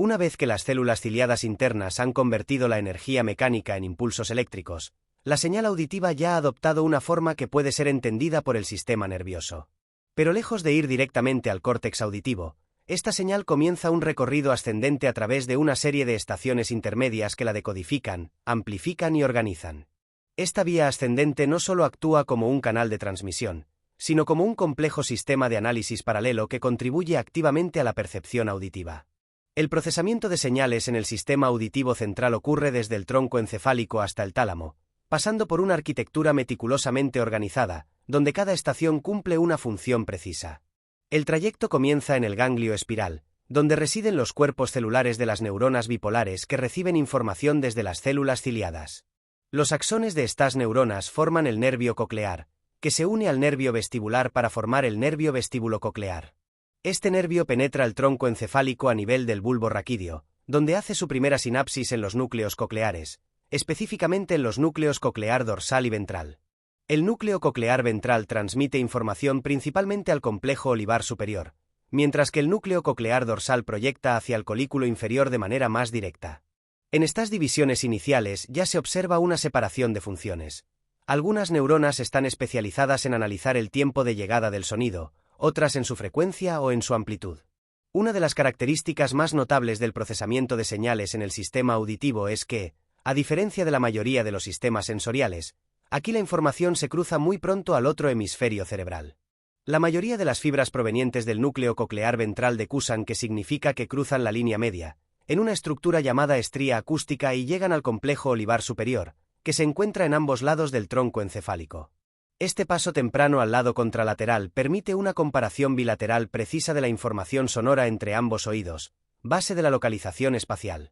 Una vez que las células ciliadas internas han convertido la energía mecánica en impulsos eléctricos, la señal auditiva ya ha adoptado una forma que puede ser entendida por el sistema nervioso. Pero lejos de ir directamente al córtex auditivo, esta señal comienza un recorrido ascendente a través de una serie de estaciones intermedias que la decodifican, amplifican y organizan. Esta vía ascendente no solo actúa como un canal de transmisión, sino como un complejo sistema de análisis paralelo que contribuye activamente a la percepción auditiva. El procesamiento de señales en el sistema auditivo central ocurre desde el tronco encefálico hasta el tálamo, pasando por una arquitectura meticulosamente organizada, donde cada estación cumple una función precisa. El trayecto comienza en el ganglio espiral, donde residen los cuerpos celulares de las neuronas bipolares que reciben información desde las células ciliadas. Los axones de estas neuronas forman el nervio coclear, que se une al nervio vestibular para formar el nervio vestibulococlear. Este nervio penetra el tronco encefálico a nivel del bulbo raquídeo, donde hace su primera sinapsis en los núcleos cocleares, específicamente en los núcleos coclear dorsal y ventral. El núcleo coclear ventral transmite información principalmente al complejo olivar superior, mientras que el núcleo coclear dorsal proyecta hacia el colículo inferior de manera más directa. En estas divisiones iniciales ya se observa una separación de funciones. Algunas neuronas están especializadas en analizar el tiempo de llegada del sonido, otras en su frecuencia o en su amplitud. Una de las características más notables del procesamiento de señales en el sistema auditivo es que, a diferencia de la mayoría de los sistemas sensoriales, aquí la información se cruza muy pronto al otro hemisferio cerebral. La mayoría de las fibras provenientes del núcleo coclear ventral decusan, que significa que cruzan la línea media, en una estructura llamada estría acústica y llegan al complejo olivar superior, que se encuentra en ambos lados del tronco encefálico. Este paso temprano al lado contralateral permite una comparación bilateral precisa de la información sonora entre ambos oídos, base de la localización espacial.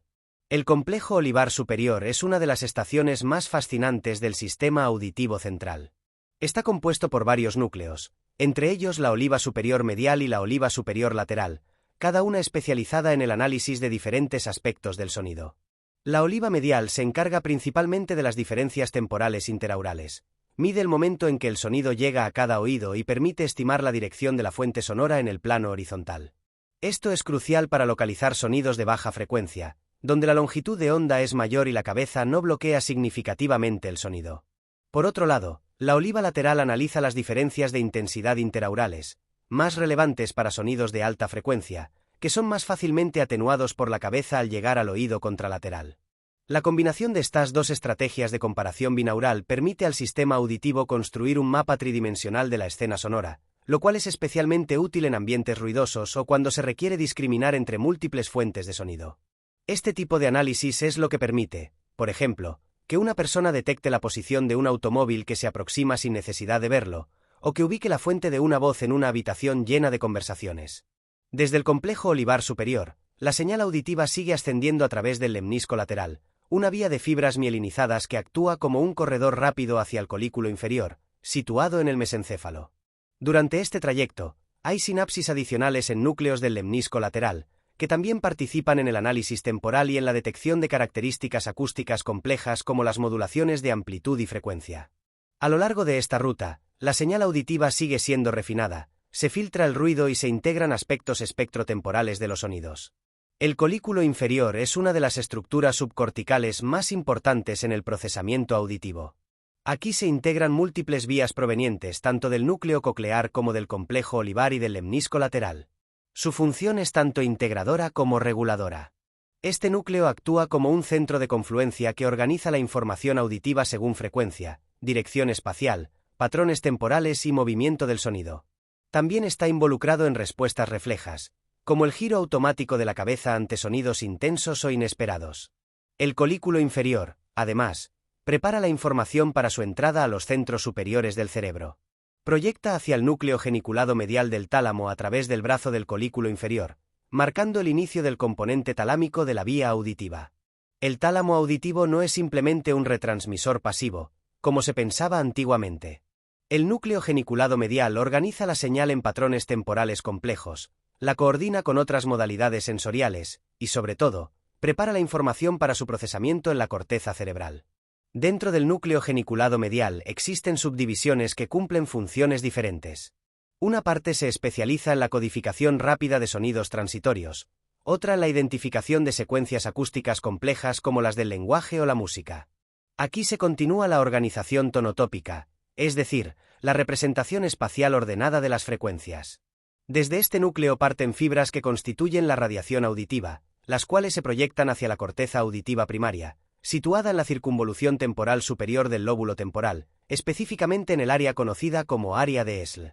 El complejo olivar superior es una de las estaciones más fascinantes del sistema auditivo central. Está compuesto por varios núcleos, entre ellos la oliva superior medial y la oliva superior lateral, cada una especializada en el análisis de diferentes aspectos del sonido. La oliva medial se encarga principalmente de las diferencias temporales interaurales. Mide el momento en que el sonido llega a cada oído y permite estimar la dirección de la fuente sonora en el plano horizontal. Esto es crucial para localizar sonidos de baja frecuencia, donde la longitud de onda es mayor y la cabeza no bloquea significativamente el sonido. Por otro lado, la oliva lateral analiza las diferencias de intensidad interaurales, más relevantes para sonidos de alta frecuencia, que son más fácilmente atenuados por la cabeza al llegar al oído contralateral. La combinación de estas dos estrategias de comparación binaural permite al sistema auditivo construir un mapa tridimensional de la escena sonora, lo cual es especialmente útil en ambientes ruidosos o cuando se requiere discriminar entre múltiples fuentes de sonido. Este tipo de análisis es lo que permite, por ejemplo, que una persona detecte la posición de un automóvil que se aproxima sin necesidad de verlo, o que ubique la fuente de una voz en una habitación llena de conversaciones. Desde el complejo olivar superior, la señal auditiva sigue ascendiendo a través del lemnisco lateral, una vía de fibras mielinizadas que actúa como un corredor rápido hacia el colículo inferior, situado en el mesencéfalo. Durante este trayecto, hay sinapsis adicionales en núcleos del lemnisco lateral, que también participan en el análisis temporal y en la detección de características acústicas complejas como las modulaciones de amplitud y frecuencia. A lo largo de esta ruta, la señal auditiva sigue siendo refinada, se filtra el ruido y se integran aspectos espectrotemporales de los sonidos. El colículo inferior es una de las estructuras subcorticales más importantes en el procesamiento auditivo. Aquí se integran múltiples vías provenientes tanto del núcleo coclear como del complejo olivar y del lemnisco lateral. Su función es tanto integradora como reguladora. Este núcleo actúa como un centro de confluencia que organiza la información auditiva según frecuencia, dirección espacial, patrones temporales y movimiento del sonido. También está involucrado en respuestas reflejas, como el giro automático de la cabeza ante sonidos intensos o inesperados. El colículo inferior, además, prepara la información para su entrada a los centros superiores del cerebro. Proyecta hacia el núcleo geniculado medial del tálamo a través del brazo del colículo inferior, marcando el inicio del componente talámico de la vía auditiva. El tálamo auditivo no es simplemente un retransmisor pasivo, como se pensaba antiguamente. El núcleo geniculado medial organiza la señal en patrones temporales complejos, la coordina con otras modalidades sensoriales, y sobre todo, prepara la información para su procesamiento en la corteza cerebral. Dentro del núcleo geniculado medial existen subdivisiones que cumplen funciones diferentes. Una parte se especializa en la codificación rápida de sonidos transitorios, otra la identificación de secuencias acústicas complejas como las del lenguaje o la música. Aquí se continúa la organización tonotópica, es decir, la representación espacial ordenada de las frecuencias. Desde este núcleo parten fibras que constituyen la radiación auditiva, las cuales se proyectan hacia la corteza auditiva primaria, situada en la circunvolución temporal superior del lóbulo temporal, específicamente en el área conocida como área de Esl.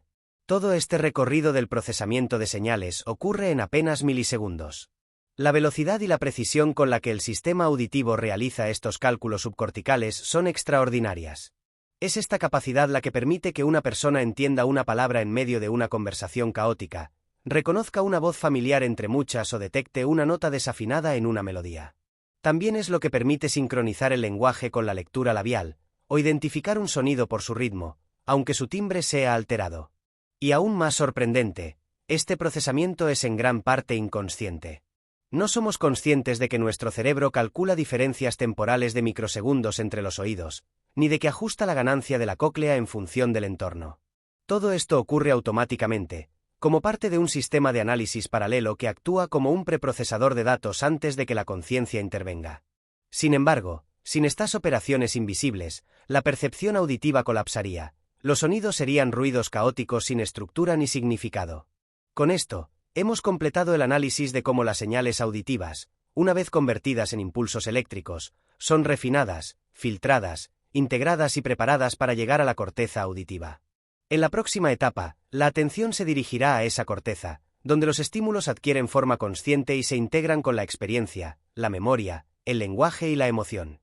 Todo este recorrido del procesamiento de señales ocurre en apenas milisegundos. La velocidad y la precisión con la que el sistema auditivo realiza estos cálculos subcorticales son extraordinarias. Es esta capacidad la que permite que una persona entienda una palabra en medio de una conversación caótica, reconozca una voz familiar entre muchas o detecte una nota desafinada en una melodía. También es lo que permite sincronizar el lenguaje con la lectura labial, o identificar un sonido por su ritmo, aunque su timbre sea alterado. Y aún más sorprendente, este procesamiento es en gran parte inconsciente. No somos conscientes de que nuestro cerebro calcula diferencias temporales de microsegundos entre los oídos, ni de que ajusta la ganancia de la cóclea en función del entorno. Todo esto ocurre automáticamente, como parte de un sistema de análisis paralelo que actúa como un preprocesador de datos antes de que la conciencia intervenga. Sin embargo, sin estas operaciones invisibles, la percepción auditiva colapsaría, los sonidos serían ruidos caóticos sin estructura ni significado. Con esto, hemos completado el análisis de cómo las señales auditivas, una vez convertidas en impulsos eléctricos, son refinadas, filtradas, integradas y preparadas para llegar a la corteza auditiva. En la próxima etapa, la atención se dirigirá a esa corteza, donde los estímulos adquieren forma consciente y se integran con la experiencia, la memoria, el lenguaje y la emoción.